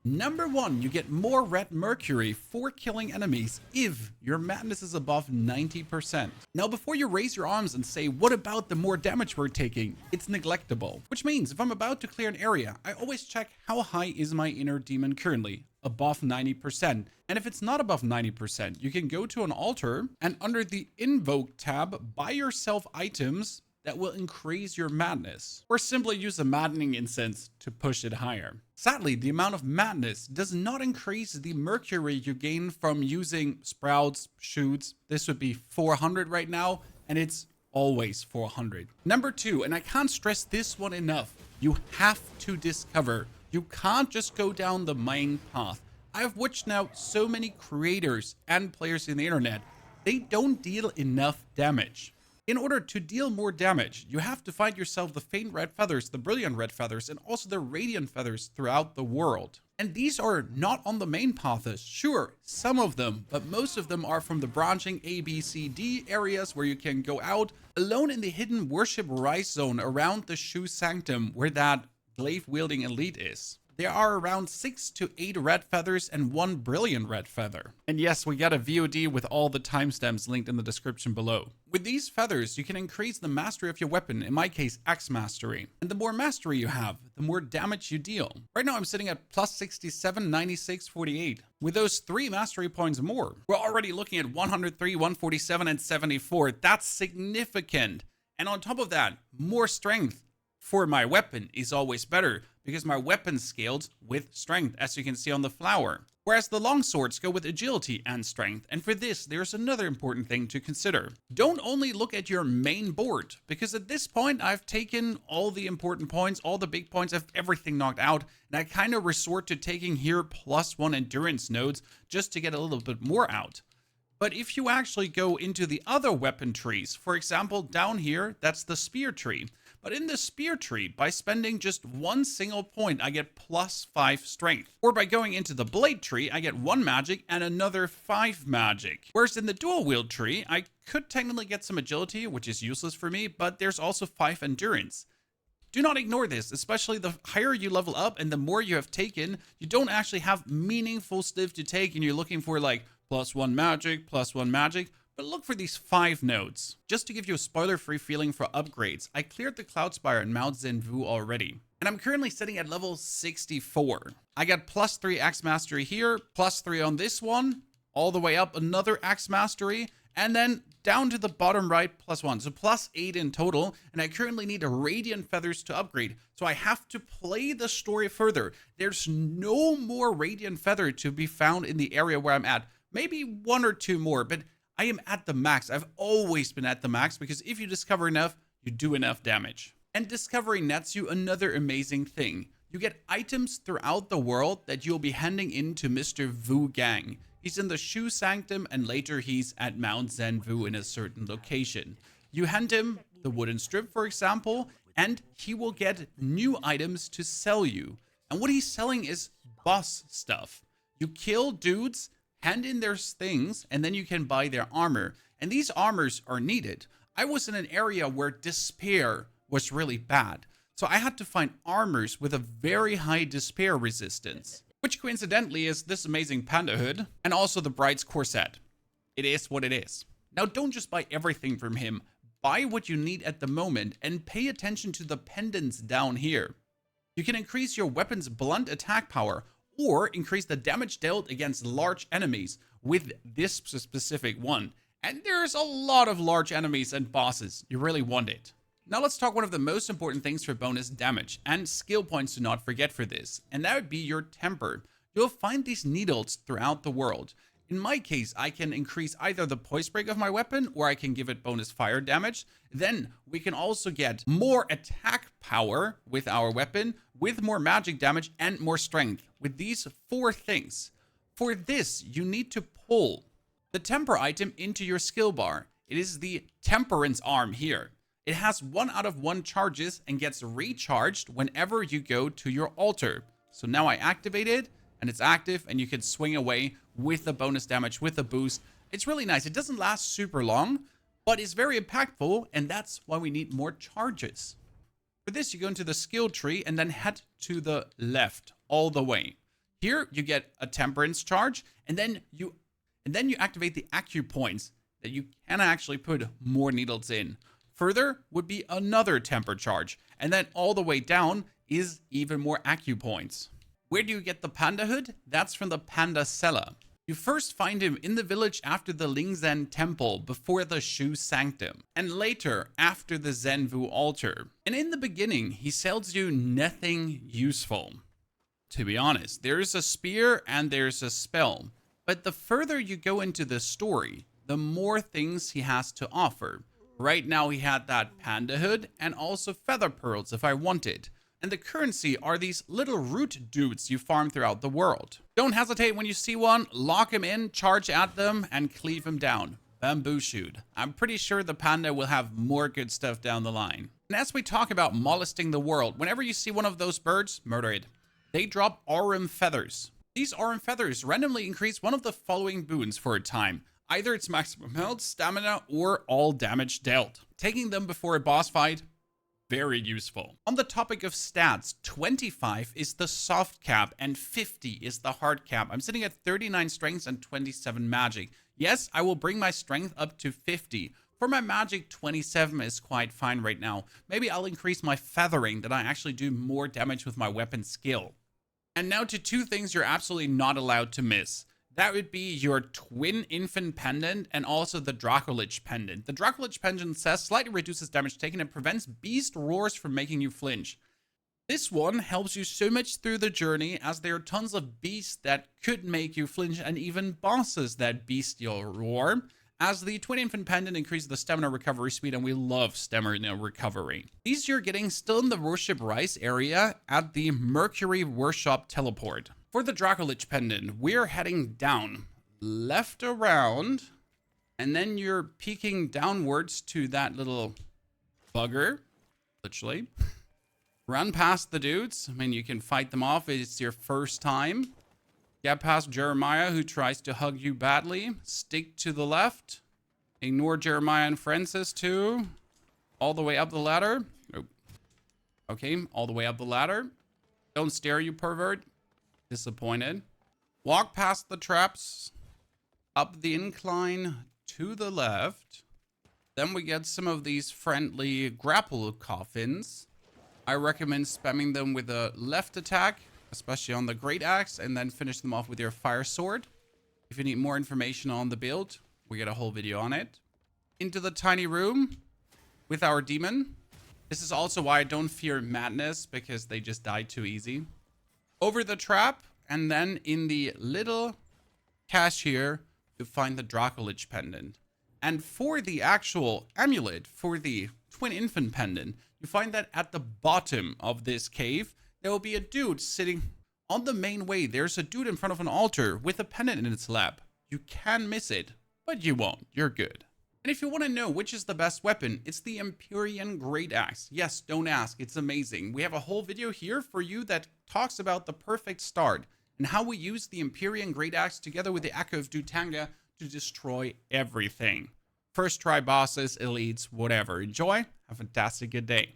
Number 1, you get more red Mercury for killing enemies if your madness is above 90%. Now, before you raise your arms and say, what about the more damage we're taking? It's neglectable, which means if I'm about to clear an area, I always check how high is my inner demon currently. Above 90%. And if it's not above 90%, you can go to an altar and under the Invoke tab, buy yourself items that will increase your madness, or simply use a maddening incense to push it higher. Sadly, the amount of madness does not increase the mercury you gain from using sprouts, shoots. This would be 400 right now, and it's always 400. Number 2, and I can't stress this one enough, you have to discover. You can't just go down the main path. I've watched now so many creators and players in the internet. They don't deal enough damage. In order to deal more damage, you have to find yourself the faint red feathers, the brilliant red feathers, and also the radiant feathers throughout the world. And these are not on the main paths. Sure, some of them, but most of them are from the branching A, B, C, D areas where you can go out alone in the hidden worship rise zone around the Shoe Sanctum where that glaive-wielding elite is. There are around 6 to 8 red feathers and 1 brilliant red feather. And yes, we got a VOD with all the timestamps linked in the description below. With these feathers, you can increase the mastery of your weapon, in my case, Axe Mastery. And the more mastery you have, the more damage you deal. Right now, I'm sitting at plus 67, 96, 48. With those 3 mastery points more, we're already looking at 103, 147, and 74. That's significant. And on top of that, more strength for my weapon is always better, because my weapon scaled with strength, as you can see on the flower. Whereas the longswords go with agility and strength. And for this, there's another important thing to consider. Don't only look at your main board, because at this point, I've taken all the important points, all the big points, I've everything knocked out, and I kind of resort to taking here +1 endurance nodes just to get a little bit more out. But if you actually go into the other weapon trees, for example, down here, that's the spear tree. But in the spear tree, by spending just 1 single point, I get +5 strength. Or by going into the blade tree, I get 1 magic and another 5 magic. Whereas in the dual wield tree, I could technically get some agility, which is useless for me, but there's also 5 endurance. Do not ignore this, especially the higher you level up and the more you have taken, you don't actually have meaningful stuff to take and you're looking for like +1 magic, +1 magic. But look for these 5 nodes. Just to give you a spoiler-free feeling for upgrades, I cleared the Cloud Spire and Mount Zenvu already. And I'm currently sitting at level 64. I got +3 Axe Mastery here, +3 on this one, all the way up another Axe Mastery, and then down to the bottom right, +1. So +8 in total, and I currently need a Radiant Feathers to upgrade. So I have to play the story further. There's no more Radiant Feather to be found in the area where I'm at. Maybe 1 or 2 more, but I am at the max. I've always been at the max because if you discover enough, you do enough damage. And discovery nets you another amazing thing. You get items throughout the world that you'll be handing in to Mr. WuChang. He's in the Shoe Sanctum and later he's at Mount Zenvu in a certain location. You hand him the wooden strip, for example, and he will get new items to sell you. And what he's selling is boss stuff. You kill dudes, hand in their things, and then you can buy their armor. And these armors are needed. I was in an area where despair was really bad. So I had to find armors with a very high despair resistance. Which coincidentally is this amazing panda hood, and also the bride's corset. It is what it is. Now don't just buy everything from him. Buy what you need at the moment, and pay attention to the pendants down here. You can increase your weapon's blunt attack power, or increase the damage dealt against large enemies with this specific one. And there's a lot of large enemies and bosses. You really want it. Now let's talk one of the most important things for bonus damage, and skill points to not forget for this, and that would be your temper. You'll find these needles throughout the world. In my case, I can increase either the poise break of my weapon, or I can give it bonus fire damage. Then we can also get more attack power with our weapon, with more magic damage and more strength, with these 4 things. For this, you need to pull the temper item into your skill bar. It is the temperance arm here. It has 1 out of 1 charges and gets recharged whenever you go to your altar. So now I activate it and it's active and you can swing away with the bonus damage, with the boost. It's really nice. It doesn't last super long, but it's very impactful, and that's why we need more charges. For this, you go into the skill tree and then head to the left all the way. Here you get a temperance charge, and then you activate the acupoints that you can actually put more needles in. Further would be another temper charge, and then all the way down is even more acupoints. Where do you get the panda hood? That's from the Panda Seller. You first find him in the village after the Lingzhen temple before the Shu sanctum, and later after the Zhenwu altar. And in the beginning, he sells you nothing useful. To be honest, there's a spear and there's a spell, but the further you go into the story, the more things he has to offer. Right now he had that panda hood and also feather pearls if I wanted. And the currency are these little root dudes you farm throughout the world. Don't hesitate when you see one, lock him in, charge at them, and cleave him down. Bamboo shoot. I'm pretty sure the panda will have more good stuff down the line. And as we talk about molesting the world, whenever you see one of those birds, murder it. They drop Aurum feathers. These Aurum feathers randomly increase one of the following boons for a time. Either its maximum health, stamina, or all damage dealt. Taking them before a boss fight, very useful. On the topic of stats, 25 is the soft cap and 50 is the hard cap. I'm sitting at 39 strength and 27 magic. Yes, I will bring my strength up to 50. For my magic, 27 is quite fine right now. Maybe I'll increase my feathering that I actually do more damage with my weapon skill. And now to two things you're absolutely not allowed to miss. That would be your Twin Infant Pendant and also the Dracolich Pendant. The Dracolich Pendant says slightly reduces damage taken and prevents beast roars from making you flinch. This one helps you so much through the journey as there are tons of beasts that could make you flinch and even bosses that bestial roar. As the Twin Infant Pendant increases the stamina recovery speed, and we love stamina recovery. These you're getting still in the Worship Rice area at the Mercury Workshop Teleport. For the Dracolich Pendant, we're heading down, left around, and then you're peeking downwards to that little bugger, literally. Run past the dudes. I mean, you can fight them off. It's your first time. Get past Jeremiah, who tries to hug you badly. Stick to the left. Ignore Jeremiah and Francis, too. All the way up the ladder. Oh. Okay, all the way up the ladder. Don't stare, you pervert. Disappointed. Walk past the traps. Up the incline to the left. Then we get some of these friendly grapple coffins. I recommend spamming them with a left attack, especially on the great axe, and then finish them off with your fire sword. If you need more information on the build, we get a whole video on it. Into the tiny room with our demon. This is also why I don't fear madness, because they just die too easy. Over the trap, and then in the little cache here, you find the Dracolich Pendant. And for the actual amulet, for the Twin Infant Pendant, you find that at the bottom of this cave, there will be a dude sitting on the main way. There's a dude in front of an altar with a pendant in its lap. You can miss it, but you won't. You're good. And if you want to know which is the best weapon, it's the Empyrean Great Axe. Yes, don't ask. It's amazing. We have a whole video here for you that talks about the perfect start and how we use the Empyrean Great Axe together with the Echo of Dutanga to destroy everything. First try bosses, elites, whatever. Enjoy. Have a fantastic good day.